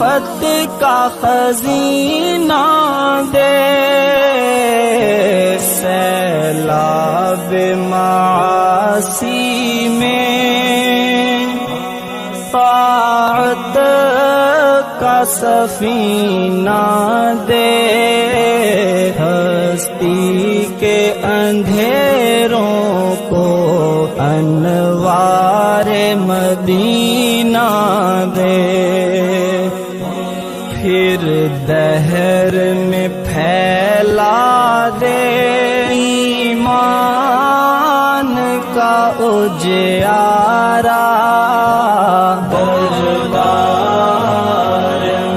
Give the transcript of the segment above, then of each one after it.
فتح کا خزینہ دے، سیلاب معاصی میں طاعت کا سفینہ دے، ہستی کے اندھیروں کو انوار مدینہ دے، پھر دہر میں پھیلا دے ایمان کا اجیارہ، دربار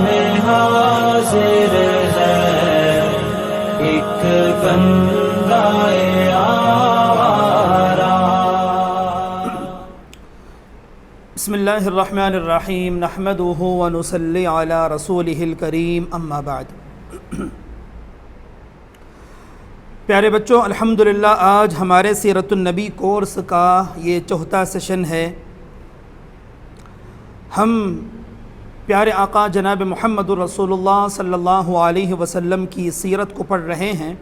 میں حاضر ہے ایک بندہ آوارہ۔ بسم اللہ الرحمن الرحیم، نحمدہ ونصلی علی رسولہ الکریم، اما بعد۔ پیارے بچوں، الحمدللہ آج ہمارے سیرت النبی کورس کا یہ چوتھا سیشن ہے۔ ہم پیارے آقا جناب محمد رسول اللہ صلی اللہ علیہ وسلم کی سیرت کو پڑھ رہے ہیں،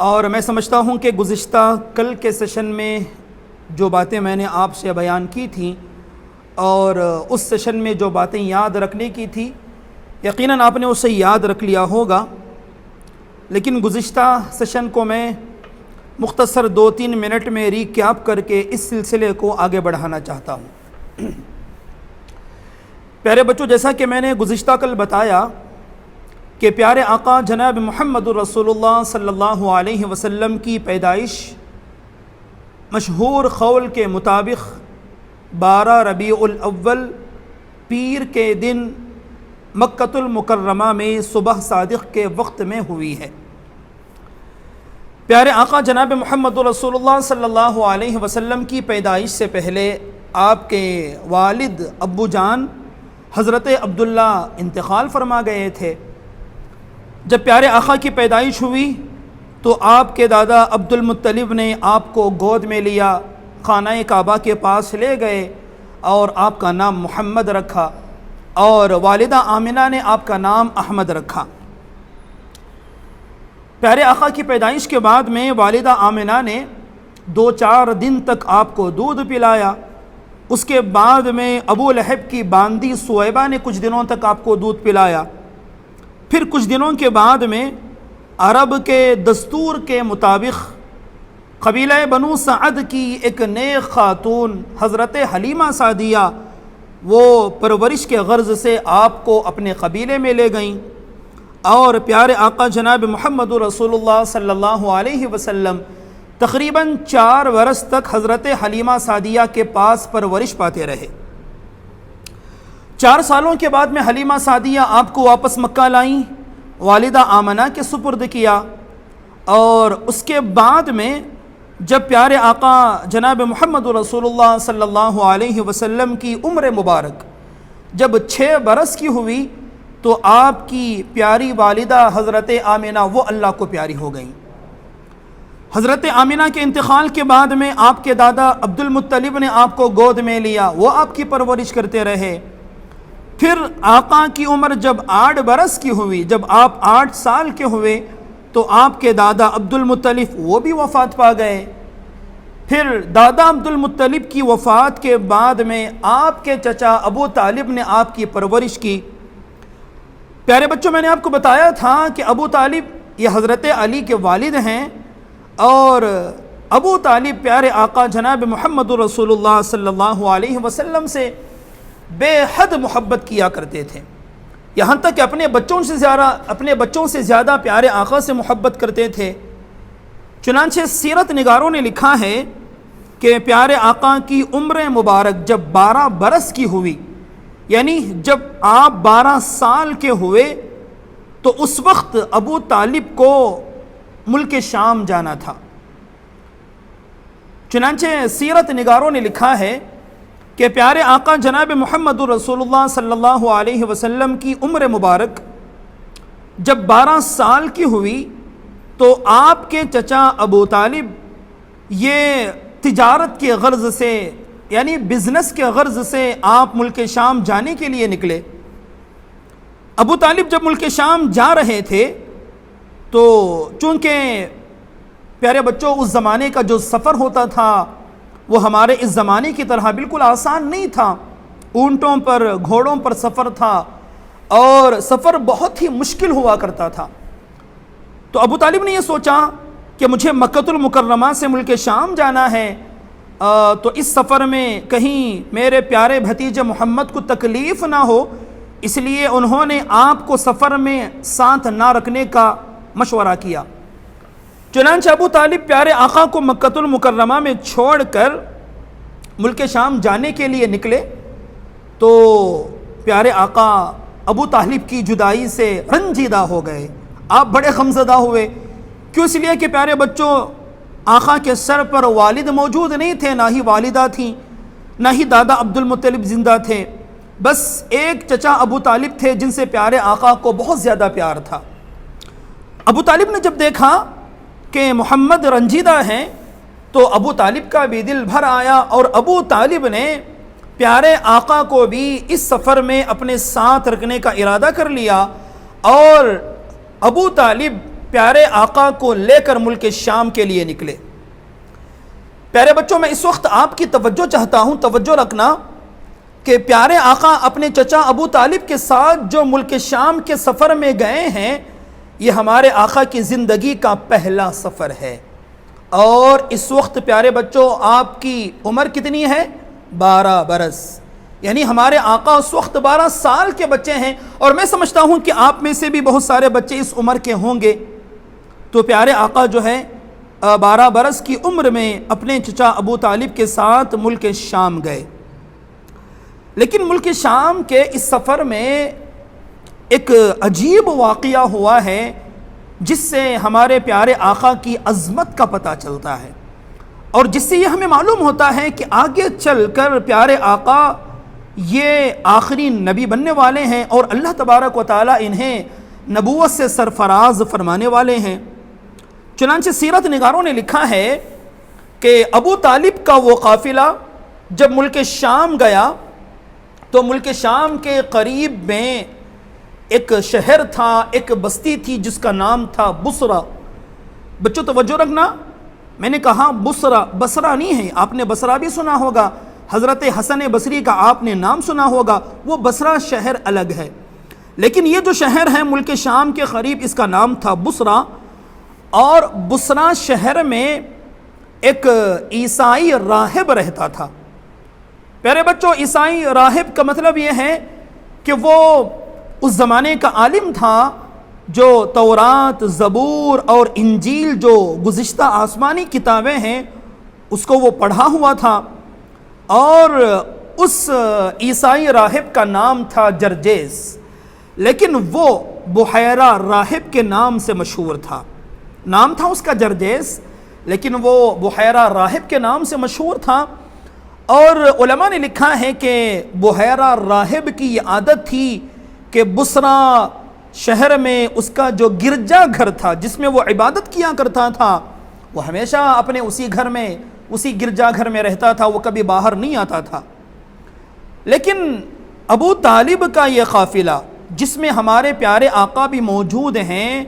اور میں سمجھتا ہوں کہ گزشتہ کل کے سیشن میں جو باتیں میں نے آپ سے بیان کی تھیں اور اس سیشن میں جو باتیں یاد رکھنے کی تھی، یقیناً آپ نے اسے یاد رکھ لیا ہوگا، لیکن گزشتہ سیشن کو میں مختصر 2-3 منٹ میں ریکیپ کر کے اس سلسلے کو آگے بڑھانا چاہتا ہوں۔ پیارے بچوں، جیسا کہ میں نے گزشتہ کل بتایا کہ پیارے آقا جناب محمد رسول اللہ صلی اللہ علیہ وسلم کی پیدائش مشہور قول کے مطابق 12 ربیع الاول پیر کے دن مکۃ المکرمہ میں صبح صادق کے وقت میں ہوئی ہے۔ پیارے آقا جناب محمد رسول اللہ صلی اللہ علیہ وسلم کی پیدائش سے پہلے آپ کے والد ابو جان حضرت عبداللہ انتقال فرما گئے تھے۔ جب پیارے آقا کی پیدائش ہوئی تو آپ کے دادا عبد المطلب نے آپ کو گود میں لیا، خانہ کعبہ کے پاس لے گئے اور آپ کا نام محمد رکھا، اور والدہ آمنہ نے آپ کا نام احمد رکھا۔ پیارے آقا کی پیدائش کے بعد میں والدہ آمنہ نے 2-4 دن تک آپ کو دودھ پلایا۔ اس کے بعد میں ابو لہب کی باندی سویبہ نے کچھ دنوں تک آپ کو دودھ پلایا۔ پھر کچھ دنوں کے بعد میں عرب کے دستور کے مطابق قبیلہ بنو سعد کی ایک نیک خاتون حضرت حلیمہ سعدیہ وہ پرورش کے غرض سے آپ کو اپنے قبیلے میں لے گئیں، اور پیارے آقا جناب محمد رسول اللہ صلی اللہ علیہ وسلم تقریباً 4 برس تک حضرت حلیمہ سعدیہ کے پاس پرورش پاتے رہے۔ 4 سالوں کے بعد میں حلیمہ سعدیہ آپ کو واپس مکہ لائیں، والدہ آمنہ کے سپرد کیا، اور اس کے بعد میں جب پیارے آقا جناب محمد رسول اللہ صلی اللہ علیہ وسلم کی عمر مبارک جب 6 برس کی ہوئی تو آپ کی پیاری والدہ حضرت آمنہ وہ اللہ کو پیاری ہو گئیں۔ حضرت آمنہ کے انتقال کے بعد میں آپ کے دادا عبد المطلب نے آپ کو گود میں لیا، وہ آپ کی پرورش کرتے رہے۔ پھر آقا کی عمر جب 8 برس کی ہوئی، جب آپ 8 سال کے ہوئے تو آپ کے دادا عبد المطلب وہ بھی وفات پا گئے۔ پھر دادا عبد المطلب کی وفات کے بعد میں آپ کے چچا ابو طالب نے آپ کی پرورش کی۔ پیارے بچوں، میں نے آپ کو بتایا تھا کہ ابو طالب یہ حضرت علی کے والد ہیں، اور ابو طالب پیارے آقا جناب محمد رسول اللہ صلی اللہ علیہ وسلم سے بے حد محبت کیا کرتے تھے، یہاں تک کہ اپنے بچوں سے زیادہ پیارے آقا سے محبت کرتے تھے۔ چنانچہ سیرت نگاروں نے لکھا ہے کہ پیارے آقا کی عمر مبارک جب 12 برس کی ہوئی، یعنی جب آپ 12 سال کے ہوئے، تو اس وقت ابو طالب کو ملک شام جانا تھا۔ چنانچہ سیرت نگاروں نے لکھا ہے کہ پیارے آقا جناب محمد رسول اللہ صلی اللہ علیہ وسلم کی عمر مبارک جب 12 سال کی ہوئی تو آپ کے چچا ابو طالب یہ تجارت کے غرض سے یعنی بزنس کے غرض سے آپ ملک شام جانے کے لیے نکلے۔ ابو طالب جب ملک شام جا رہے تھے تو چونکہ پیارے بچوں اس زمانے کا جو سفر ہوتا تھا وہ ہمارے اس زمانے کی طرح بالکل آسان نہیں تھا، اونٹوں پر گھوڑوں پر سفر تھا اور سفر بہت ہی مشکل ہوا کرتا تھا۔ تو ابو طالب نے یہ سوچا کہ مجھے مکۃ المکرمہ سے ملک شام جانا ہے، تو اس سفر میں کہیں میرے پیارے بھتیجے محمد کو تکلیف نہ ہو، اس لیے انہوں نے آپ کو سفر میں ساتھ نہ رکھنے کا مشورہ کیا۔ چنانچہ ابو طالب پیارے آقا کو مکۃ المکرمہ میں چھوڑ کر ملک شام جانے کے لیے نکلے تو پیارے آقا ابو طالب کی جدائی سے رنجیدہ ہو گئے، آپ بڑے غمزدہ ہوئے۔ کیوں؟ اس لیے کہ پیارے بچوں آقا کے سر پر والد موجود نہیں تھے، نہ ہی والدہ تھیں، نہ ہی دادا عبد المطلب زندہ تھے، بس ایک چچا ابو طالب تھے جن سے پیارے آقا کو بہت زیادہ پیار تھا۔ ابو طالب نے جب دیکھا کہ محمد رنجیدہ ہیں تو ابو طالب کا بھی دل بھر آیا اور ابو طالب نے پیارے آقا کو بھی اس سفر میں اپنے ساتھ رکھنے کا ارادہ کر لیا اور ابو طالب پیارے آقا کو لے کر ملک شام کے لیے نکلے۔ پیارے بچوں میں اس وقت آپ کی توجہ چاہتا ہوں، توجہ رکھنا کہ پیارے آقا اپنے چچا ابو طالب کے ساتھ جو ملک شام کے سفر میں گئے ہیں یہ ہمارے آقا کی زندگی کا پہلا سفر ہے، اور اس وقت پیارے بچوں آپ کی عمر کتنی ہے؟ 12 برس، یعنی ہمارے آقا اس وقت 12 سال کے بچے ہیں، اور میں سمجھتا ہوں کہ آپ میں سے بھی بہت سارے بچے اس عمر کے ہوں گے۔ تو پیارے آقا جو ہے 12 برس کی عمر میں اپنے چچا ابو طالب کے ساتھ ملک شام گئے۔ لیکن ملک شام کے اس سفر میں ایک عجیب واقعہ ہوا ہے جس سے ہمارے پیارے آقا کی عظمت کا پتہ چلتا ہے، اور جس سے یہ ہمیں معلوم ہوتا ہے کہ آگے چل کر پیارے آقا یہ آخری نبی بننے والے ہیں اور اللہ تبارک و تعالی انہیں نبوت سے سرفراز فرمانے والے ہیں۔ چنانچہ سیرت نگاروں نے لکھا ہے کہ ابو طالب کا وہ قافلہ جب ملک شام گیا تو ملک شام کے قریب میں ایک شہر تھا، ایک بستی تھی جس کا نام تھا بصرہ۔ بچوں توجہ رکھنا، میں نے کہا بصرہ، بصرہ نہیں ہے، آپ نے بصرہ بھی سنا ہوگا، حضرت حسن بصری کا آپ نے نام سنا ہوگا، وہ بصرہ شہر الگ ہے، لیکن یہ جو شہر ہے ملک شام کے قریب اس کا نام تھا بصرہ، اور بصرہ شہر میں ایک عیسائی راہب رہتا تھا۔ پیارے بچوں عیسائی راہب کا مطلب یہ ہے کہ وہ اس زمانے کا عالم تھا جو تورات، زبور اور انجیل جو گزشتہ آسمانی کتابیں ہیں اس کو وہ پڑھا ہوا تھا، اور اس عیسائی راہب کا نام تھا جرجیس، لیکن وہ بحیرہ راہب کے نام سے مشہور تھا۔ نام تھا اس کا جرجیس لیکن وہ بحیرہ راہب کے نام سے مشہور تھا، اور علماء نے لکھا ہے کہ بحیرہ راہب کی یہ عادت تھی کہ بصرہ شہر میں اس کا جو گرجا گھر تھا جس میں وہ عبادت کیا کرتا تھا وہ ہمیشہ اپنے اسی گھر میں، اسی گرجا گھر میں رہتا تھا، وہ کبھی باہر نہیں آتا تھا۔ لیکن ابو طالب کا یہ قافلہ جس میں ہمارے پیارے آقا بھی موجود ہیں،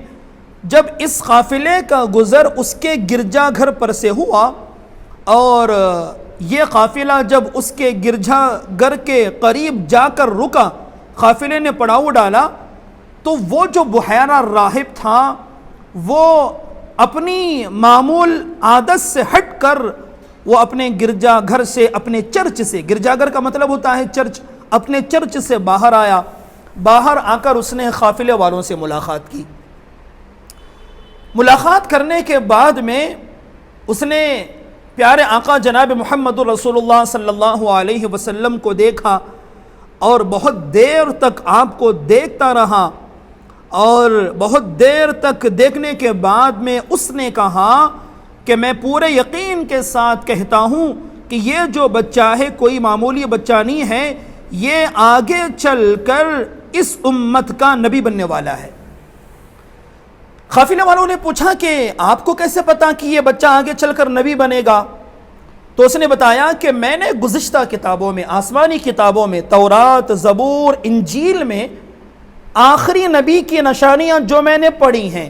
جب اس قافلے کا گزر اس کے گرجا گھر پر سے ہوا اور یہ قافلہ جب اس کے گرجا گھر کے قریب جا کر رکا، قافلے نے پڑاؤ ڈالا، تو وہ جو بحیرہ راہب تھا وہ اپنی معمول عادت سے ہٹ کر وہ اپنے گرجا گھر سے، اپنے چرچ سے، گرجا گھر کا مطلب ہوتا ہے چرچ، اپنے چرچ سے باہر آیا۔ باہر آ کر اس نے قافلے والوں سے ملاقات کی۔ ملاقات کرنے کے بعد میں اس نے پیارے آقا جناب محمد رسول اللہ صلی اللہ علیہ وسلم کو دیکھا اور بہت دیر تک آپ کو دیکھتا رہا، اور بہت دیر تک دیکھنے کے بعد میں اس نے کہا کہ میں پورے یقین کے ساتھ کہتا ہوں کہ یہ جو بچہ ہے کوئی معمولی بچہ نہیں ہے، یہ آگے چل کر اس امت کا نبی بننے والا ہے۔ قافلے والوں نے پوچھا کہ آپ کو کیسے پتا کہ یہ بچہ آگے چل کر نبی بنے گا؟ تو اس نے بتایا کہ میں نے گزشتہ کتابوں میں، آسمانی کتابوں میں، تورات، زبور، انجیل میں آخری نبی کی نشانیاں جو میں نے پڑھی ہیں،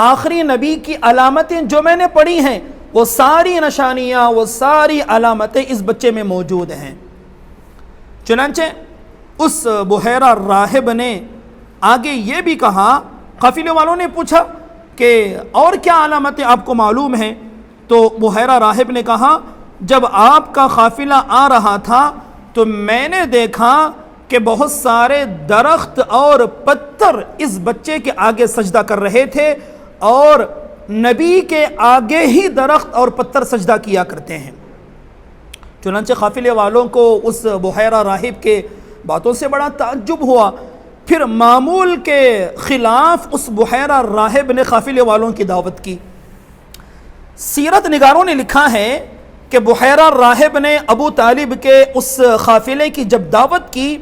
آخری نبی کی علامتیں جو میں نے پڑھی ہیں، وہ ساری نشانیاں، وہ ساری علامتیں اس بچے میں موجود ہیں۔ چنانچہ اس بحیرہ راہب نے آگے یہ بھی کہا، قافلے والوں نے پوچھا کہ اور کیا علامتیں آپ کو معلوم ہیں؟ تو بحیرہ راہب نے کہا جب آپ کا قافلہ آ رہا تھا تو میں نے دیکھا کہ بہت سارے درخت اور پتھر اس بچے کے آگے سجدہ کر رہے تھے، اور نبی کے آگے ہی درخت اور پتھر سجدہ کیا کرتے ہیں۔ چنانچہ قافلے والوں کو اس بحیرہ راہب کے باتوں سے بڑا تعجب ہوا۔ پھر معمول کے خلاف اس بحیرہ راہب نے قافلے والوں کی دعوت کی۔ سیرت نگاروں نے لکھا ہے کہ بحیرہ راہب نے ابو طالب کے اس قافلے کی جب دعوت کی،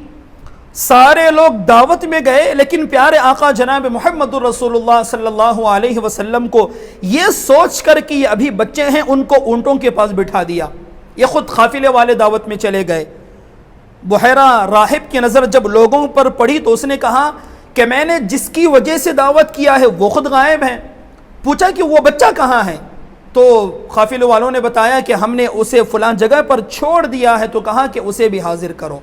سارے لوگ دعوت میں گئے، لیکن پیارے آقا جناب محمد رسول اللہ صلی اللہ علیہ وسلم کو یہ سوچ کر کہ یہ ابھی بچے ہیں، ان کو اونٹوں کے پاس بٹھا دیا، یہ خود قافلے والے دعوت میں چلے گئے۔ بحیرہ راہب کی نظر جب لوگوں پر پڑی تو اس نے کہا کہ میں نے جس کی وجہ سے دعوت کیا ہے وہ خود غائب ہیں۔ پوچھا کہ وہ بچہ کہاں ہے؟ تو قافلے والوں نے بتایا کہ ہم نے اسے فلاں جگہ پر چھوڑ دیا ہے، تو کہا کہ اسے بھی حاضر کرو۔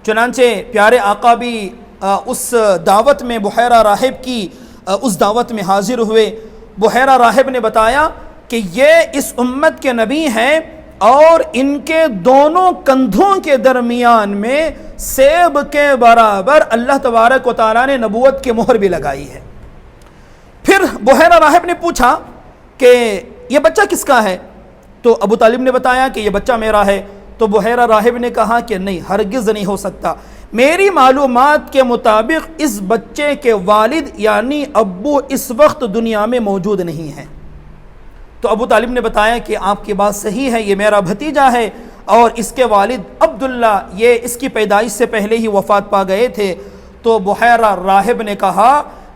چنانچہ پیارے آقا بھی اس دعوت میں، بحیرہ راہب کی اس دعوت میں حاضر ہوئے۔ بحیرہ راہب نے بتایا کہ یہ اس امت کے نبی ہیں، اور ان کے دونوں کندھوں کے درمیان میں سیب کے برابر اللہ تبارک و تعالیٰ نے نبوت کی مہر بھی لگائی ہے۔ پھر بحیرہ راہب نے پوچھا کہ یہ بچہ کس کا ہے؟ تو ابو طالب نے بتایا کہ یہ بچہ میرا ہے۔ تو بحیرہ راہب نے کہا کہ نہیں، ہرگز نہیں ہو سکتا، میری معلومات کے مطابق اس بچے کے والد یعنی ابو اس وقت دنیا میں موجود نہیں ہیں۔ تو ابو طالب نے بتایا کہ آپ کی بات صحیح ہے، یہ میرا بھتیجا ہے، اور اس کے والد عبداللہ یہ اس کی پیدائش سے پہلے ہی وفات پا گئے تھے۔ تو بحیرہ راہب نے کہا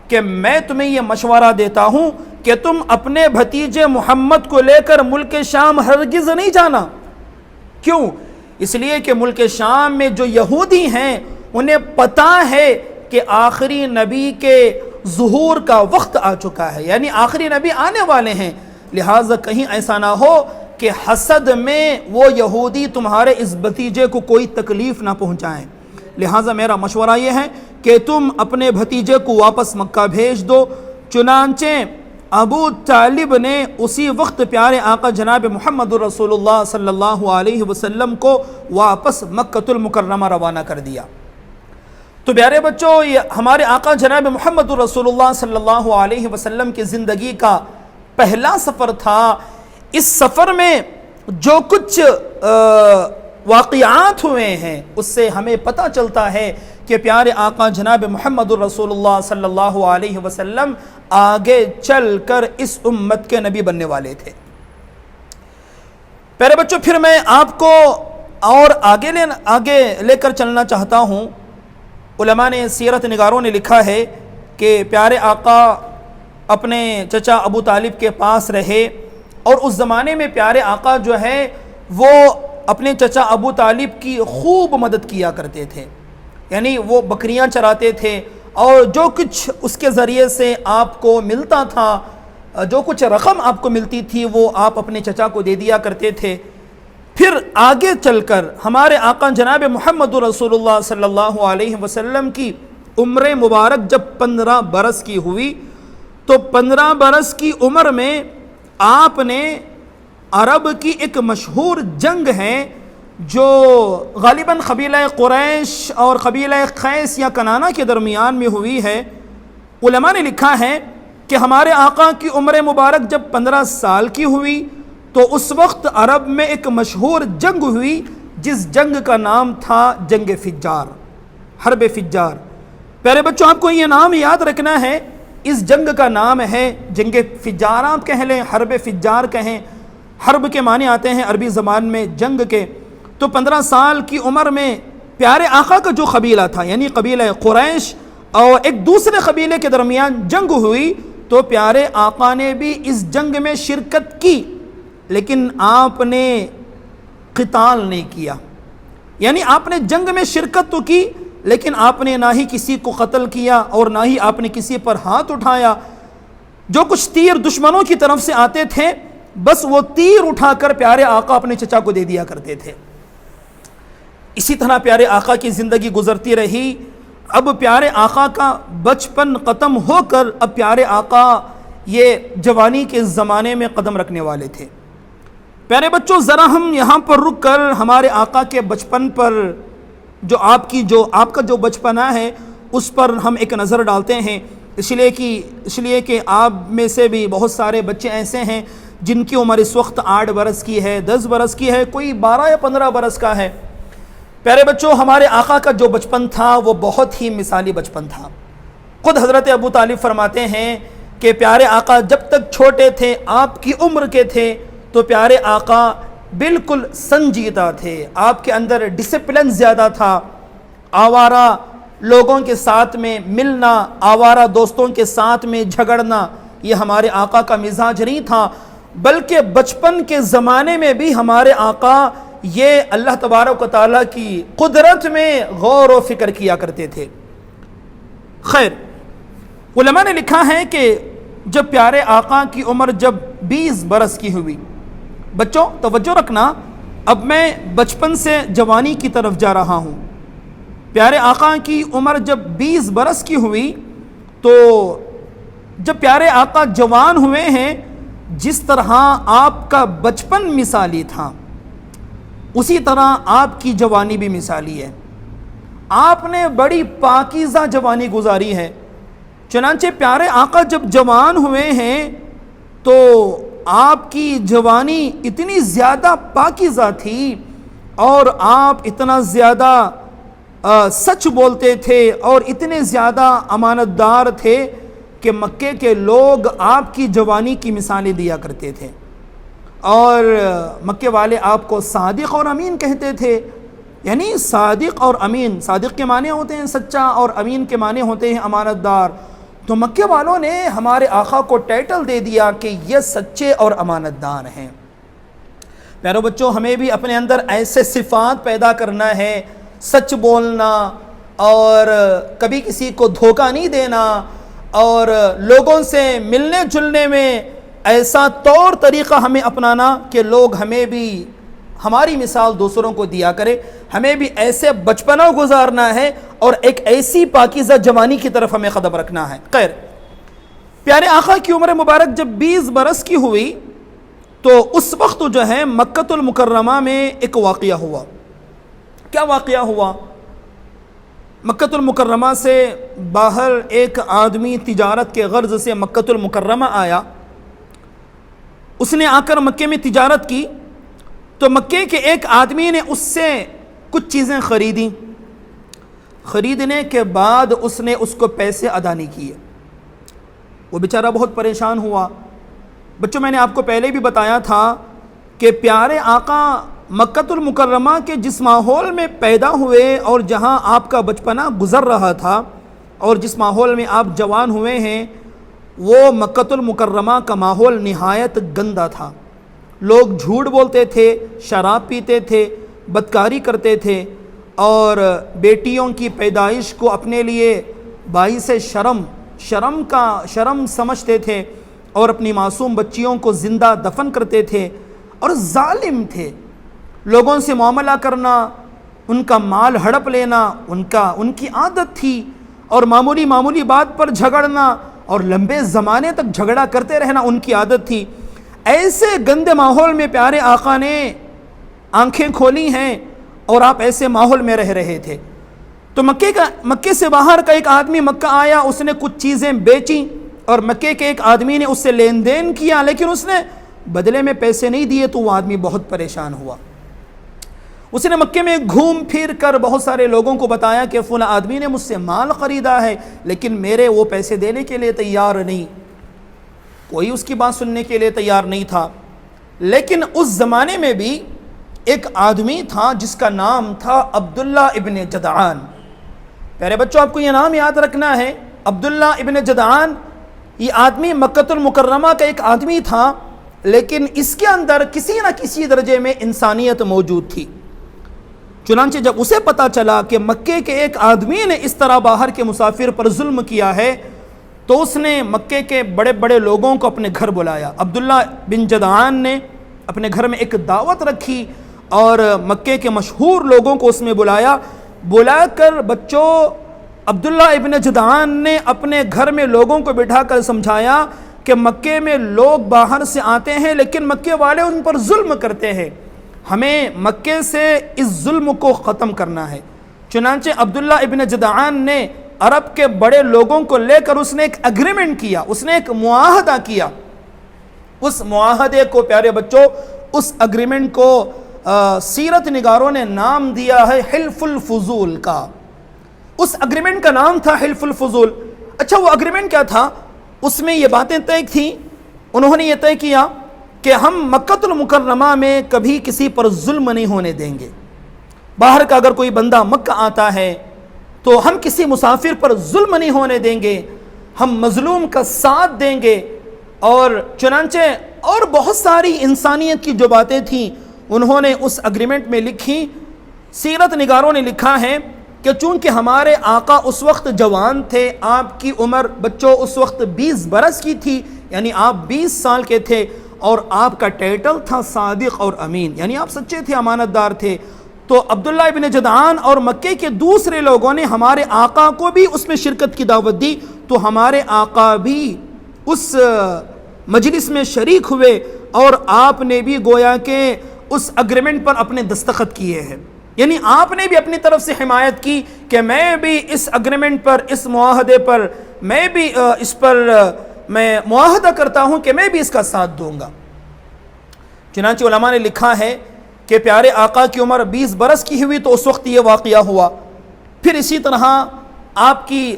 کہ میں تمہیں یہ مشورہ دیتا ہوں کہ تم اپنے بھتیجے محمد کو لے کر ملک شام ہرگز نہیں جانا۔ کیوں؟ اس لیے کہ ملک شام میں جو یہودی ہیں انہیں پتہ ہے کہ آخری نبی کے ظہور کا وقت آ چکا ہے، یعنی آخری نبی آنے والے ہیں، لہٰذا کہیں ایسا نہ ہو کہ حسد میں وہ یہودی تمہارے اس بھتیجے کو کوئی تکلیف نہ پہنچائیں۔ لہٰذا میرا مشورہ یہ ہے کہ تم اپنے بھتیجے کو واپس مکہ بھیج دو۔ چنانچہ ابو طالب نے اسی وقت پیارے آقا جناب محمد رسول اللہ صلی اللہ علیہ وسلم کو واپس مکۃ المکرمہ روانہ کر دیا۔ تو پیارے بچوں، یہ ہمارے آقا جناب محمد رسول اللہ صلی اللہ علیہ وسلم کی زندگی کا پہلا سفر تھا۔ اس سفر میں جو کچھ واقعات ہوئے ہیں اس سے ہمیں پتہ چلتا ہے کہ پیارے آقا جناب محمد رسول اللہ صلی اللہ علیہ وسلم آگے چل کر اس امت کے نبی بننے والے تھے۔ پیارے بچوں، پھر میں آپ کو اور آگے لے کر چلنا چاہتا ہوں۔ علماء نے، سیرت نگاروں نے لکھا ہے کہ پیارے آقا اپنے چچا ابو طالب کے پاس رہے، اور اس زمانے میں پیارے آقا جو ہے وہ اپنے چچا ابو طالب کی خوب مدد کیا کرتے تھے، یعنی وہ بکریاں چراتے تھے، اور جو کچھ اس کے ذریعے سے آپ کو ملتا تھا، جو کچھ رقم آپ کو ملتی تھی وہ آپ اپنے چچا کو دے دیا کرتے تھے۔ پھر آگے چل کر ہمارے آقا جناب محمد رسول اللہ صلی اللہ علیہ وسلم کی عمر مبارک جب 15 برس کی ہوئی تو 15 برس کی عمر میں آپ نے عرب کی ایک مشہور جنگ ہے جو غالباً قبیلہ قریش اور قبیلہ قیس یا کنانہ کے درمیان میں ہوئی ہے۔ علماء نے لکھا ہے کہ ہمارے آقا کی عمر مبارک جب 15 سال کی ہوئی تو اس وقت عرب میں ایک مشہور جنگ ہوئی جس جنگ کا نام تھا جنگ فجار، حرب فجار۔ پیارے بچوں، آپ کو یہ نام یاد رکھنا ہے، اس جنگ کا نام ہے جنگ فجار، آپ کہہ لیں، حرب فجار کہیں، حرب کے معنی آتے ہیں عربی زبان میں جنگ کے۔ تو 15 سال کی عمر میں پیارے آقا کا جو قبیلہ تھا یعنی قبیلہ قریش اور ایک دوسرے قبیلے کے درمیان جنگ ہوئی، تو پیارے آقا نے بھی اس جنگ میں شرکت کی، لیکن آپ نے قتال نہیں کیا، یعنی آپ نے جنگ میں شرکت تو کی لیکن آپ نے نہ ہی کسی کو قتل کیا اور نہ ہی آپ نے کسی پر ہاتھ اٹھایا۔ جو کچھ تیر دشمنوں کی طرف سے آتے تھے بس وہ تیر اٹھا کر پیارے آقا اپنے چچا کو دے دیا کرتے تھے۔ اسی طرح پیارے آقا کی زندگی گزرتی رہی۔ اب پیارے آقا کا بچپن ختم ہو کر اب پیارے آقا یہ جوانی کے زمانے میں قدم رکھنے والے تھے۔ پیارے بچوں، ذرا ہم یہاں پر رک کر ہمارے آقا کے بچپن پر جو آپ کا جو بچپنا ہے اس پر ہم ایک نظر ڈالتے ہیں، اس لیے کہ آپ میں سے بھی بہت سارے بچے ایسے ہیں جن کی عمر اس وقت 8 برس کی ہے، 10 برس کی ہے، کوئی 12 یا 15 برس کا ہے۔ پیارے بچوں، ہمارے آقا کا جو بچپن تھا وہ بہت ہی مثالی بچپن تھا۔ خود حضرت ابو طالب فرماتے ہیں کہ پیارے آقا جب تک چھوٹے تھے، آپ کی عمر کے تھے، تو پیارے آقا بالکل سنجیدہ تھے، آپ کے اندر ڈسپلن زیادہ تھا۔ آوارہ لوگوں کے ساتھ میں ملنا، آوارہ دوستوں کے ساتھ میں جھگڑنا، یہ ہمارے آقا کا مزاج نہیں تھا، بلکہ بچپن کے زمانے میں بھی ہمارے آقا یہ اللہ تبارک و تعالیٰ کی قدرت میں غور و فکر کیا کرتے تھے۔ خیر، علماء نے لکھا ہے کہ جب پیارے آقا کی عمر جب 20 برس کی ہوئی، بچوں توجہ رکھنا، اب میں بچپن سے جوانی کی طرف جا رہا ہوں۔ پیارے آقا کی عمر جب 20 برس کی ہوئی تو جب پیارے آقا جوان ہوئے ہیں، جس طرح آپ کا بچپن مثالی تھا اسی طرح آپ کی جوانی بھی مثالی ہے۔ آپ نے بڑی پاکیزہ جوانی گزاری ہے۔ چنانچہ پیارے آقا جب جوان ہوئے ہیں تو آپ کی جوانی اتنی زیادہ پاکیزہ تھی اور آپ اتنا زیادہ سچ بولتے تھے اور اتنے زیادہ امانت دار تھے کہ مکے کے لوگ آپ کی جوانی کی مثالیں دیا کرتے تھے، اور مکے والے آپ کو صادق اور امین کہتے تھے۔ یعنی صادق اور امین، صادق کے معنی ہوتے ہیں سچا اور امین کے معنی ہوتے ہیں امانت دار۔ تو مکے والوں نے ہمارے آقا کو ٹائٹل دے دیا کہ یہ سچے اور امانت دار ہیں۔ پیارو بچوں، ہمیں بھی اپنے اندر ایسے صفات پیدا کرنا ہے، سچ بولنا اور کبھی کسی کو دھوکہ نہیں دینا، اور لوگوں سے ملنے جلنے میں ایسا طور طریقہ ہمیں اپنانا کہ لوگ ہمیں بھی ہماری مثال دوسروں کو دیا کرے۔ ہمیں بھی ایسے بچپنا گزارنا ہے اور ایک ایسی پاکیزہ جوانی کی طرف ہمیں قدم رکھنا ہے۔ خیر، پیارے آقا کی عمر مبارک جب 20 برس کی ہوئی تو اس وقت جو ہے مکۃ المکرمہ میں ایک واقعہ ہوا۔ کیا واقعہ ہوا؟ مکۃ المکرمہ سے باہر ایک آدمی تجارت کے غرض سے مکۃ المکرمہ آیا۔ اس نے آ کر مکے میں تجارت کی تو مکے کے ایک آدمی نے اس سے کچھ چیزیں خریدیں۔ خریدنے کے بعد اس نے اس کو پیسے ادا نہیں کیے۔ وہ بیچارہ بہت پریشان ہوا۔ بچوں، میں نے آپ کو پہلے بھی بتایا تھا کہ پیارے آقا مکۃ المکرمہ کے جس ماحول میں پیدا ہوئے اور جہاں آپ کا بچپنا گزر رہا تھا اور جس ماحول میں آپ جوان ہوئے ہیں، وہ مکۃ المکرمہ کا ماحول نہایت گندا تھا۔ لوگ جھوٹ بولتے تھے، شراب پیتے تھے، بدکاری کرتے تھے، اور بیٹیوں کی پیدائش کو اپنے لیے باعث شرم سمجھتے تھے اور اپنی معصوم بچیوں کو زندہ دفن کرتے تھے، اور ظالم تھے۔ لوگوں سے معاملہ کرنا، ان کا مال ہڑپ لینا ان کی عادت تھی، اور معمولی بات پر جھگڑنا اور لمبے زمانے تک جھگڑا کرتے رہنا ان کی عادت تھی۔ ایسے گندے ماحول میں پیارے آقا نے آنکھیں کھولی ہیں اور آپ ایسے ماحول میں رہ رہے تھے۔ تو مکے سے باہر کا ایک آدمی مکہ آیا، اس نے کچھ چیزیں بیچیں اور مکے کے ایک آدمی نے اس سے لین دین کیا، لیکن اس نے بدلے میں پیسے نہیں دیے، تو وہ آدمی بہت پریشان ہوا۔ اس نے مکے میں گھوم پھر کر بہت سارے لوگوں کو بتایا کہ فلاں آدمی نے مجھ سے مال خریدا ہے لیکن میرے وہ پیسے دینے کے لیے تیار نہیں۔ کوئی اس کی بات سننے کے لیے تیار نہیں تھا۔ لیکن اس زمانے میں بھی ایک آدمی تھا جس کا نام تھا عبداللہ ابن جدعان۔ پیارے بچوں، آپ کو یہ نام یاد رکھنا ہے، عبداللہ ابن جدعان۔ یہ آدمی مکۃ المکرمہ کا ایک آدمی تھا لیکن اس کے اندر کسی نہ کسی درجے میں انسانیت موجود تھی۔ چنانچہ جب اسے پتا چلا کہ مکے کے ایک آدمی نے اس طرح باہر کے مسافر پر ظلم کیا ہے تو اس نے مکے کے بڑے بڑے لوگوں کو اپنے گھر بلایا۔ عبداللہ بن جدعان نے اپنے گھر میں ایک دعوت رکھی اور مکے کے مشہور لوگوں کو اس میں بلا کر بچوں عبداللہ ابن جدعان نے اپنے گھر میں لوگوں کو بٹھا کر سمجھایا کہ مکے میں لوگ باہر سے آتے ہیں لیکن مکے والے ان پر ظلم کرتے ہیں، ہمیں مکے سے اس ظلم کو ختم کرنا ہے۔ چنانچہ عبداللہ ابن جدعان نے عرب کے بڑے لوگوں کو لے کر اس نے ایک اگریمنٹ کیا، اس نے ایک معاہدہ کیا۔ اس معاہدے کو پیارے بچوں، اس اگریمنٹ کو سیرت نگاروں نے نام دیا ہے حلف الفضول کا۔ اس اگریمنٹ کا نام تھا حلف الفضول۔ اچھا وہ اگریمنٹ کیا تھا؟ اس میں یہ باتیں طے تھیں، انہوں نے یہ طے کیا کہ ہم مکہ المکرمہ میں کبھی کسی پر ظلم نہیں ہونے دیں گے۔ باہر کا اگر کوئی بندہ مکہ آتا ہے تو ہم کسی مسافر پر ظلم نہیں ہونے دیں گے، ہم مظلوم کا ساتھ دیں گے۔ اور چنانچہ اور بہت ساری انسانیت کی جو باتیں تھیں انہوں نے اس اگریمنٹ میں لکھی۔ سیرت نگاروں نے لکھا ہے کہ چونکہ ہمارے آقا اس وقت جوان تھے، آپ کی عمر بچوں اس وقت 20 برس کی تھی، یعنی آپ 20 سال کے تھے، اور آپ کا ٹائٹل تھا صادق اور امین، یعنی آپ سچے تھے، امانت دار تھے۔ تو عبداللہ ابن جدعان اور مکے کے دوسرے لوگوں نے ہمارے آقا کو بھی اس میں شرکت کی دعوت دی، تو ہمارے آقا بھی اس مجلس میں شریک ہوئے اور آپ نے بھی گویا کہ اس اگریمنٹ پر اپنے دستخط کیے ہیں، یعنی آپ نے بھی اپنی طرف سے حمایت کی کہ میں بھی اس اگریمنٹ پر، اس معاہدے پر میں بھی اس پر میں معاہدہ کرتا ہوں کہ میں بھی اس کا ساتھ دوں گا۔ چنانچہ علماء نے لکھا ہے کہ پیارے آقا کی عمر 20 برس کی ہوئی تو اس وقت یہ واقعہ ہوا۔ پھر اسی طرح آپ کی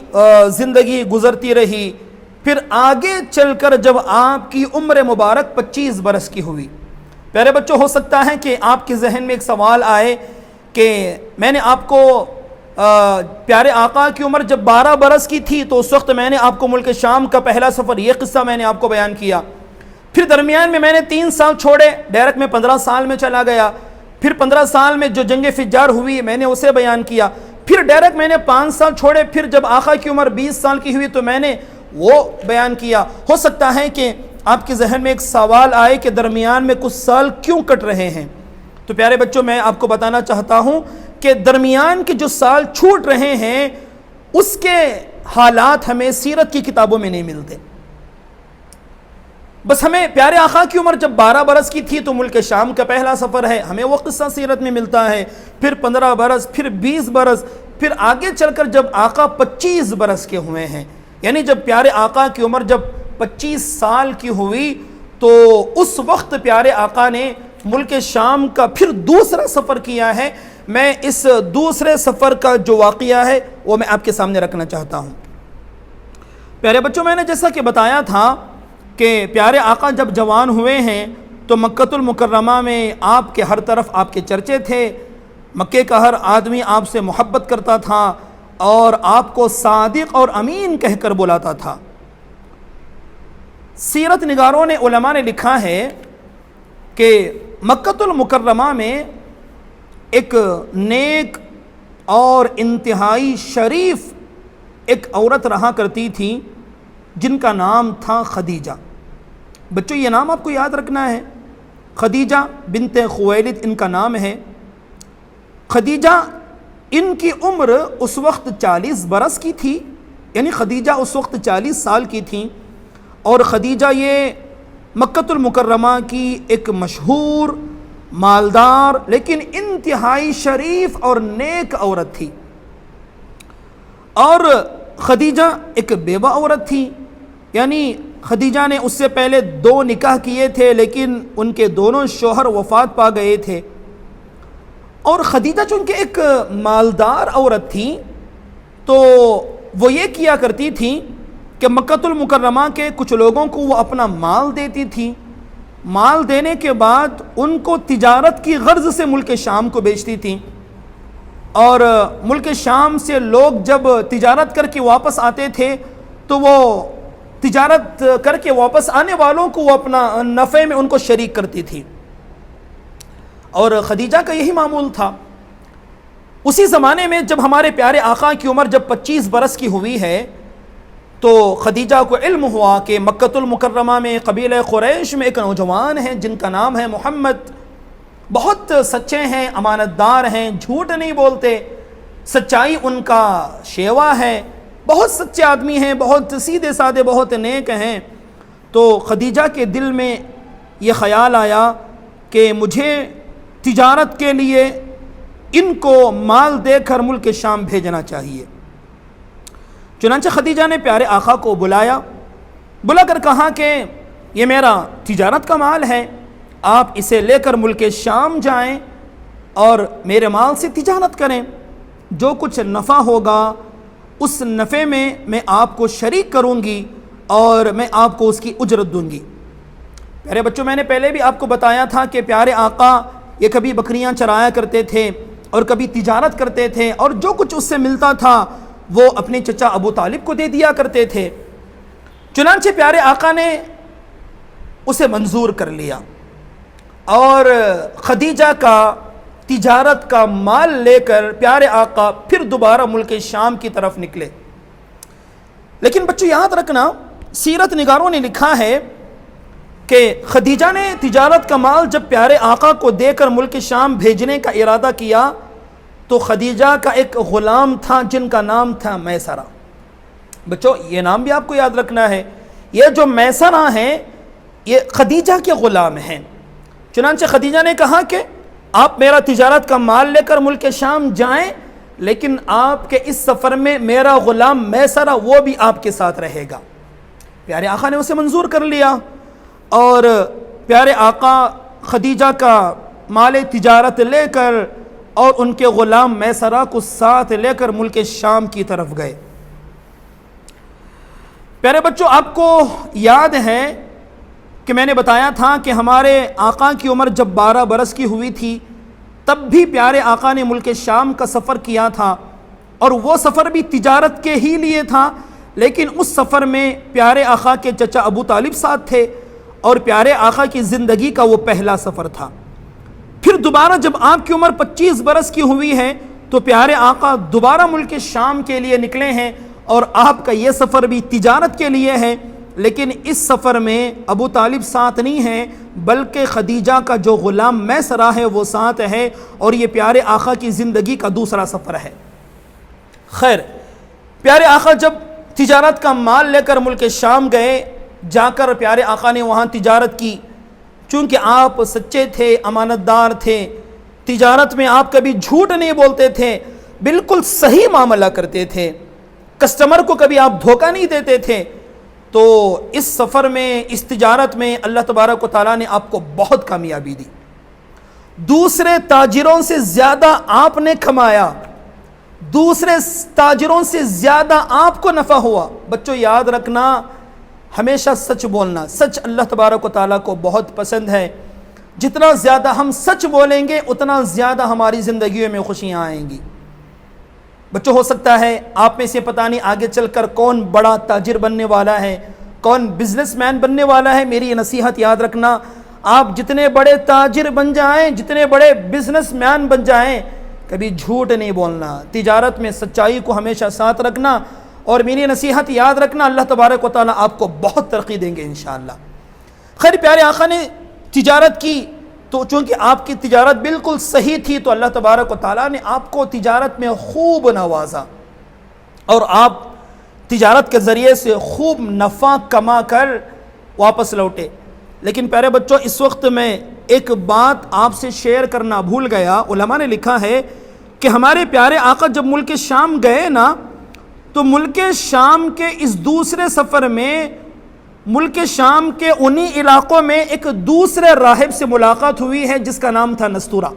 زندگی گزرتی رہی، پھر آگے چل کر جب آپ کی عمر مبارک 25 برس کی ہوئی، پیارے بچوں ہو سکتا ہے کہ آپ کے ذہن میں ایک سوال آئے کہ میں نے آپ کو پیارے آقا کی عمر جب 12 برس کی تھی تو اس وقت میں نے آپ کو ملک شام کا پہلا سفر، یہ قصہ میں نے آپ کو بیان کیا، پھر درمیان میں نے 3 سال چھوڑے، ڈائریکٹ میں 15 سال میں چلا گیا، پھر 15 سال میں جو جنگ فجار ہوئی میں نے اسے بیان کیا، پھر ڈائریکٹ میں نے 5 سال چھوڑے، پھر جب آقا کی عمر 20 سال کی ہوئی تو میں نے وہ بیان کیا۔ ہو سکتا ہے کہ آپ کے ذہن میں ایک سوال آئے کہ درمیان میں کچھ سال کیوں کٹ رہے ہیں، تو پیارے بچوں میں آپ کو بتانا چاہتا ہوں کہ درمیان کے جو سال چھوٹ رہے ہیں اس کے حالات ہمیں سیرت کی کتابوں میں نہیں ملتے۔ بس ہمیں پیارے آقا کی عمر جب 12 برس کی تھی تو ملک شام کا پہلا سفر ہے، ہمیں وہ قصہ سیرت میں ملتا ہے، پھر 15 برس، پھر 20 برس، پھر آگے چل کر جب آقا 25 برس کے ہوئے ہیں، یعنی جب پیارے آقا کی عمر جب 25 سال کی ہوئی تو اس وقت پیارے آقا نے ملک شام کا پھر دوسرا سفر کیا ہے۔ میں اس دوسرے سفر کا جو واقعہ ہے وہ میں آپ کے سامنے رکھنا چاہتا ہوں۔ پیارے بچوں میں نے جیسا کہ بتایا تھا کہ پیارے آقا جب جوان ہوئے ہیں تو مکہ المکرمہ میں آپ کے ہر طرف آپ کے چرچے تھے، مکے کا ہر آدمی آپ سے محبت کرتا تھا اور آپ کو صادق اور امین کہہ کر بلاتا تھا۔ سیرت نگاروں نے، علماء نے لکھا ہے کہ مکہ المکرمہ میں ایک نیک اور انتہائی شریف ایک عورت رہا کرتی تھی جن کا نام تھا خدیجہ۔ بچوں یہ نام آپ کو یاد رکھنا ہے، خدیجہ بنت خویلد ان کا نام ہے۔ خدیجہ ان کی عمر اس وقت 40 برس کی تھی، یعنی خدیجہ اس وقت 40 سال کی تھیں، اور خدیجہ یہ مکہ المکرمہ کی ایک مشہور، مالدار لیکن انتہائی شریف اور نیک عورت تھی۔ اور خدیجہ ایک بیوہ عورت تھی، یعنی خدیجہ نے اس سے پہلے 2 نکاح کیے تھے لیکن ان کے دونوں شوہر وفات پا گئے تھے۔ اور خدیجہ چونکہ ایک مالدار عورت تھی تو وہ یہ کیا کرتی تھی کہ مکہ المکرمہ کے کچھ لوگوں کو وہ اپنا مال دیتی تھی، مال دینے کے بعد ان کو تجارت کی غرض سے ملک شام کو بیچتی تھیں، اور ملک شام سے لوگ جب تجارت کر کے واپس آتے تھے تو وہ تجارت کر کے واپس آنے والوں کو وہ اپنا نفع میں ان کو شریک کرتی تھی، اور خدیجہ کا یہی معمول تھا۔ اسی زمانے میں جب ہمارے پیارے آقا کی عمر جب 25 برس کی ہوئی ہے تو خدیجہ کو علم ہوا کہ مکۃ المکرمہ میں قبیلہ قریش میں ایک نوجوان ہیں جن کا نام ہے محمد، بہت سچے ہیں، امانت دار ہیں، جھوٹ نہیں بولتے، سچائی ان کا شیوا ہے، بہت سچے آدمی ہیں، بہت سیدھے سادے، بہت نیک ہیں۔ تو خدیجہ کے دل میں یہ خیال آیا کہ مجھے تجارت کے لیے ان کو مال دے کر ملک شام بھیجنا چاہیے۔ چنانچہ خدیجہ نے پیارے آقا کو بلا کر کہا کہ یہ میرا تجارت کا مال ہے، آپ اسے لے کر ملک شام جائیں اور میرے مال سے تجارت کریں، جو کچھ نفع ہوگا اس نفع میں آپ کو شریک کروں گی اور میں آپ کو اس کی اجرت دوں گی۔ پیارے بچوں، میں نے پہلے بھی آپ کو بتایا تھا کہ پیارے آقا یہ کبھی بکریاں چرایا کرتے تھے اور کبھی تجارت کرتے تھے، اور جو کچھ اس سے ملتا تھا وہ اپنے چچا ابو طالب کو دے دیا کرتے تھے۔ چنانچہ پیارے آقا نے اسے منظور کر لیا اور خدیجہ کا تجارت کا مال لے کر پیارے آقا پھر دوبارہ ملک شام کی طرف نکلے۔ لیکن بچوں یاد رکھنا، سیرت نگاروں نے لکھا ہے کہ خدیجہ نے تجارت کا مال جب پیارے آقا کو دے کر ملک شام بھیجنے کا ارادہ کیا تو خدیجہ کا ایک غلام تھا جن کا نام تھا میسرہ۔ بچوں یہ نام بھی آپ کو یاد رکھنا ہے، یہ جو میسرہ ہیں یہ خدیجہ کے غلام ہیں۔ چنانچہ خدیجہ نے کہا کہ آپ میرا تجارت کا مال لے کر ملک شام جائیں، لیکن آپ کے اس سفر میں میرا غلام میسرہ وہ بھی آپ کے ساتھ رہے گا۔ پیارے آقا نے اسے منظور کر لیا اور پیارے آقا خدیجہ کا مال تجارت لے کر اور ان کے غلام میسرہ کو ساتھ لے کر ملک شام کی طرف گئے۔ پیارے بچوں، آپ کو یاد ہے کہ میں نے بتایا تھا کہ ہمارے آقا کی عمر جب 12 برس کی ہوئی تھی تب بھی پیارے آقا نے ملک شام کا سفر کیا تھا، اور وہ سفر بھی تجارت کے ہی لیے تھا، لیکن اس سفر میں پیارے آقا کے چچا ابو طالب ساتھ تھے اور پیارے آقا کی زندگی کا وہ پہلا سفر تھا۔ پھر دوبارہ جب آپ کی عمر 25 برس کی ہوئی ہے تو پیارے آقا دوبارہ ملک شام کے لیے نکلے ہیں، اور آپ کا یہ سفر بھی تجارت کے لیے ہے، لیکن اس سفر میں ابو طالب ساتھ نہیں ہیں بلکہ خدیجہ کا جو غلام میسرہ ہے وہ ساتھ ہے، اور یہ پیارے آقا کی زندگی کا دوسرا سفر ہے۔ خیر، پیارے آقا جب تجارت کا مال لے کر ملک شام گئے، جا کر پیارے آقا نے وہاں تجارت کی۔ چونکہ آپ سچے تھے، امانت دار تھے، تجارت میں آپ کبھی جھوٹ نہیں بولتے تھے، بالکل صحیح معاملہ کرتے تھے، کسٹمر کو کبھی آپ دھوکہ نہیں دیتے تھے، تو اس سفر میں، اس تجارت میں اللہ تبارک و تعالیٰ نے آپ کو بہت کامیابی دی۔ دوسرے تاجروں سے زیادہ آپ نے کمایا، دوسرے تاجروں سے زیادہ آپ کو نفع ہوا۔ بچوں یاد رکھنا، ہمیشہ سچ بولنا، سچ اللہ تبارک و تعالیٰ کو بہت پسند ہے۔ جتنا زیادہ ہم سچ بولیں گے اتنا زیادہ ہماری زندگیوں میں خوشیاں آئیں گی۔ بچوں ہو سکتا ہے آپ میں سے پتہ نہیں آگے چل کر کون بڑا تاجر بننے والا ہے، کون بزنس مین بننے والا ہے۔ میری یہ نصیحت یاد رکھنا، آپ جتنے بڑے تاجر بن جائیں، جتنے بڑے بزنس مین بن جائیں، کبھی جھوٹ نہیں بولنا، تجارت میں سچائی کو ہمیشہ ساتھ رکھنا، اور میری نصیحت یاد رکھنا، اللہ تبارک و تعالیٰ آپ کو بہت ترقی دیں گے انشاءاللہ۔ خیر، پیارے آقا نے تجارت کی تو چونکہ آپ کی تجارت بالکل صحیح تھی تو اللہ تبارک و تعالیٰ نے آپ کو تجارت میں خوب نوازا، اور آپ تجارت کے ذریعے سے خوب نفع کما کر واپس لوٹے۔ لیکن پیارے بچوں، اس وقت میں ایک بات آپ سے شیئر کرنا بھول گیا۔ علماء نے لکھا ہے کہ ہمارے پیارے آقا جب ملک شام گئے نا، تو ملک شام کے اس دوسرے سفر میں ملک شام کے انہی علاقوں میں ایک دوسرے راہب سے ملاقات ہوئی ہے جس کا نام تھا نستورہ۔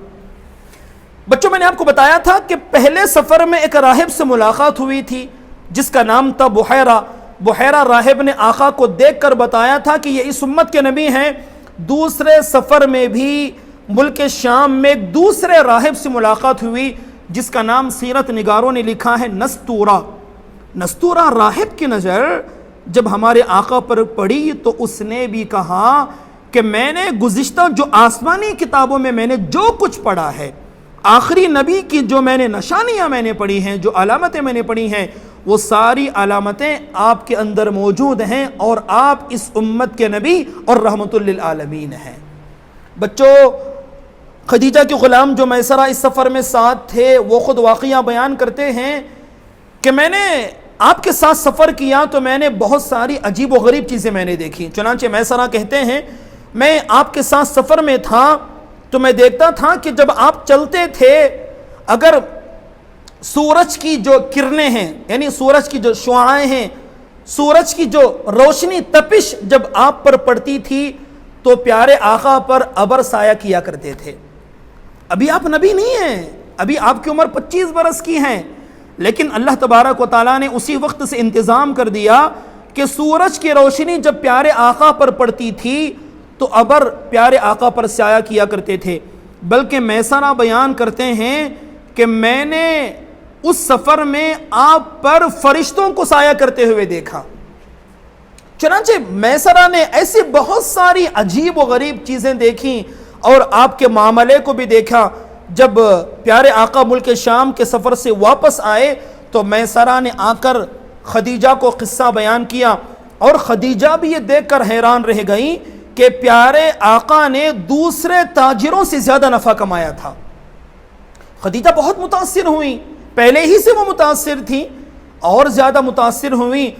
بچوں میں نے آپ کو بتایا تھا کہ پہلے سفر میں ایک راہب سے ملاقات ہوئی تھی جس کا نام تھا بحیرہ۔ بحیرہ راہب نے آقا کو دیکھ کر بتایا تھا کہ یہ اس امت کے نبی ہیں۔ دوسرے سفر میں بھی ملک شام میں ایک دوسرے راہب سے ملاقات ہوئی جس کا نام سیرت نگاروں نے لکھا ہے نستورہ۔ نستورہ راہب کی نظر جب ہمارے آقا پر پڑھی تو اس نے بھی کہا کہ میں نے گزشتہ جو آسمانی کتابوں میں نے جو کچھ پڑھا ہے، آخری نبی کی جو میں نے نشانیاں میں نے پڑھی ہیں، جو علامتیں میں نے پڑھی ہیں، وہ ساری علامتیں آپ کے اندر موجود ہیں اور آپ اس امت کے نبی اور رحمت للعالمین ہیں۔ بچوں، خدیجہ کے غلام جو میسرہ اس سفر میں ساتھ تھے وہ خود واقعہ بیان کرتے ہیں کہ میں نے آپ کے ساتھ سفر کیا تو میں نے بہت ساری عجیب و غریب چیزیں میں نے دیکھی۔ چنانچہ میسرہ کہتے ہیں میں آپ کے ساتھ سفر میں تھا تو میں دیکھتا تھا کہ جب آپ چلتے تھے، اگر سورج کی جو کرنیں ہیں، یعنی سورج کی جو شعاعیں ہیں، سورج کی جو روشنی تپش جب آپ پر پڑتی تھی تو پیارے آقا پر ابر سایہ کیا کرتے تھے۔ ابھی آپ نبی نہیں ہیں، ابھی آپ کی عمر 25 برس کی ہیں، لیکن اللہ تبارک و تعالیٰ نے اسی وقت سے انتظام کر دیا کہ سورج کی روشنی جب پیارے آقا پر پڑتی تھی تو ابر پیارے آقا پر سایہ کیا کرتے تھے۔ بلکہ میسرہ بیان کرتے ہیں کہ میں نے اس سفر میں آپ پر فرشتوں کو سایہ کرتے ہوئے دیکھا۔ چنانچہ میسرہ نے ایسی بہت ساری عجیب و غریب چیزیں دیکھیں اور آپ کے معاملے کو بھی دیکھا۔ جب پیارے آقا ملک شام کے سفر سے واپس آئے تو میسرہ نے آ کر خدیجہ کو قصہ بیان کیا، اور خدیجہ بھی یہ دیکھ کر حیران رہ گئیں کہ پیارے آقا نے دوسرے تاجروں سے زیادہ نفع کمایا تھا۔ خدیجہ بہت متاثر ہوئیں، پہلے ہی سے وہ متاثر تھیں اور زیادہ متاثر ہوئیں۔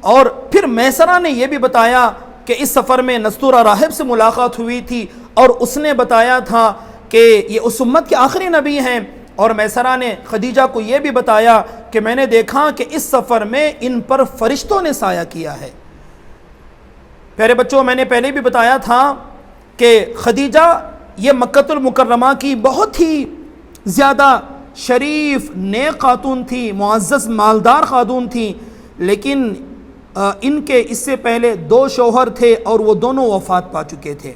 اور پھر میسرہ نے یہ بھی بتایا کہ اس سفر میں نستورہ راہب سے ملاقات ہوئی تھی اور اس نے بتایا تھا کہ یہ اس امت کے آخری نبی ہیں، اور میسرہ نے خدیجہ کو یہ بھی بتایا کہ میں نے دیکھا کہ اس سفر میں ان پر فرشتوں نے سایہ کیا ہے۔ پیارے بچوں، میں نے پہلے بھی بتایا تھا کہ خدیجہ یہ مکہ المکرمہ کی بہت ہی زیادہ شریف نیک خاتون تھی، معزز مالدار خاتون تھی، لیکن ان کے اس سے پہلے 2 شوہر تھے اور وہ دونوں وفات پا چکے تھے۔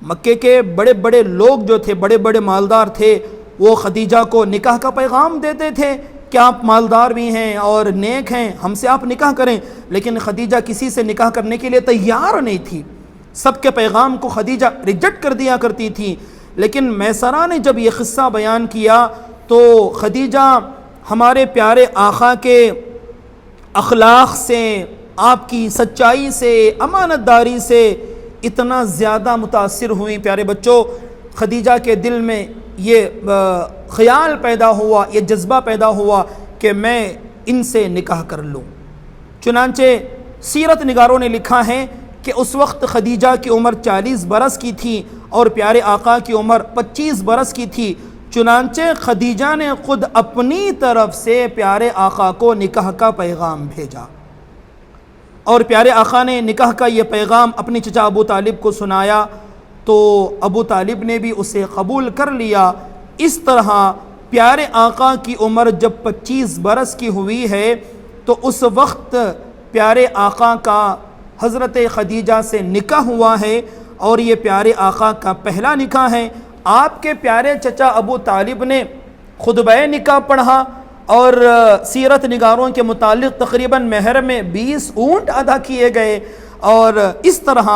مکے کے بڑے بڑے لوگ جو تھے، بڑے بڑے مالدار تھے، وہ خدیجہ کو نکاح کا پیغام دیتے تھے کہ آپ مالدار بھی ہیں اور نیک ہیں، ہم سے آپ نکاح کریں، لیکن خدیجہ کسی سے نکاح کرنے کے لیے تیار نہیں تھی۔ سب کے پیغام کو خدیجہ ریجیکٹ کر دیا کرتی تھی۔ لیکن میسرہ نے جب یہ قصہ بیان کیا تو خدیجہ ہمارے پیارے آقا کے اخلاق سے، آپ کی سچائی سے، امانت داری سے اتنا زیادہ متاثر ہوئیں۔ پیارے بچوں، خدیجہ کے دل میں یہ خیال پیدا ہوا، یہ جذبہ پیدا ہوا کہ میں ان سے نکاح کر لوں۔ چنانچہ سیرت نگاروں نے لکھا ہے کہ اس وقت خدیجہ کی عمر 40 برس کی تھی اور پیارے آقا کی عمر 25 برس کی تھی۔ چنانچہ خدیجہ نے خود اپنی طرف سے پیارے آقا کو نکاح کا پیغام بھیجا، اور پیارے آقا نے نکاح کا یہ پیغام اپنی چچا ابو طالب کو سنایا تو ابو طالب نے بھی اسے قبول کر لیا۔ اس طرح پیارے آقا کی عمر جب 25 برس کی ہوئی ہے تو اس وقت پیارے آقا کا حضرت خدیجہ سے نکاح ہوا ہے، اور یہ پیارے آقا کا پہلا نکاح ہے۔ آپ کے پیارے چچا ابو طالب نے خطبہ نکاح پڑھا، اور سیرت نگاروں کے متعلق تقریباً مہر میں 20 اونٹ ادا کیے گئے، اور اس طرح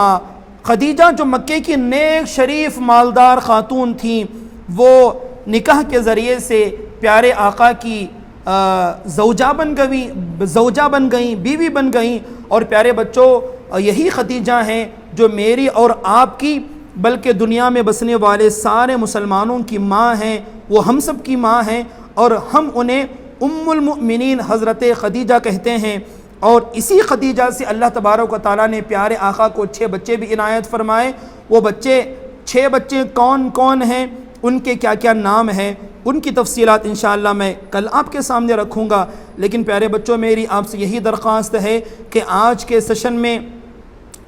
خدیجہ جو مکے کی نیک شریف مالدار خاتون تھیں، وہ نکاح کے ذریعے سے پیارے آقا کی زوجہ بن گئیں، بیوی بن گئیں۔ اور پیارے بچوں، یہی خدیجہ ہیں جو میری اور آپ کی بلکہ دنیا میں بسنے والے سارے مسلمانوں کی ماں ہیں، وہ ہم سب کی ماں ہیں، اور ہم انہیں ام المؤمنین حضرت خدیجہ کہتے ہیں۔ اور اسی خدیجہ سے اللہ تبارک و تعالیٰ نے پیارے آقا کو 6 بچے بھی عنایت فرمائے۔ وہ 6 بچے کون کون ہیں، ان کے کیا کیا نام ہیں، ان کی تفصیلات انشاءاللہ میں کل آپ کے سامنے رکھوں گا۔ لیکن پیارے بچوں، میری آپ سے یہی درخواست ہے کہ آج کے سیشن میں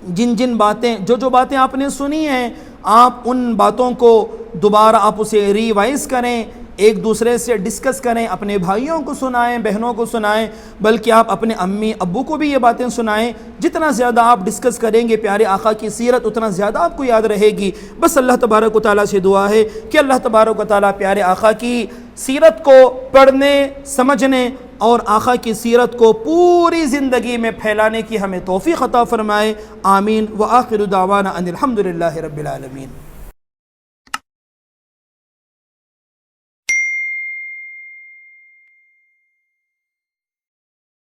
جن باتیں جو باتیں آپ نے سنی ہیں، آپ ان باتوں کو دوبارہ آپ اسے ریوائز کریں، ایک دوسرے سے ڈسکس کریں، اپنے بھائیوں کو سنائیں، بہنوں کو سنائیں، بلکہ آپ اپنے امی ابو کو بھی یہ باتیں سنائیں۔ جتنا زیادہ آپ ڈسکس کریں گے پیارے آقا کی سیرت، اتنا زیادہ آپ کو یاد رہے گی۔ بس اللہ تبارک و تعالیٰ سے دعا ہے کہ اللہ تبارک و تعالیٰ پیارے آقا کی سیرت کو پڑھنے سمجھنے اور آقا کی سیرت کو پوری زندگی میں پھیلانے کی ہمیں توفیق عطا فرمائے. آمین. وآخر دعوانا ان الحمد للہ رب العالمین.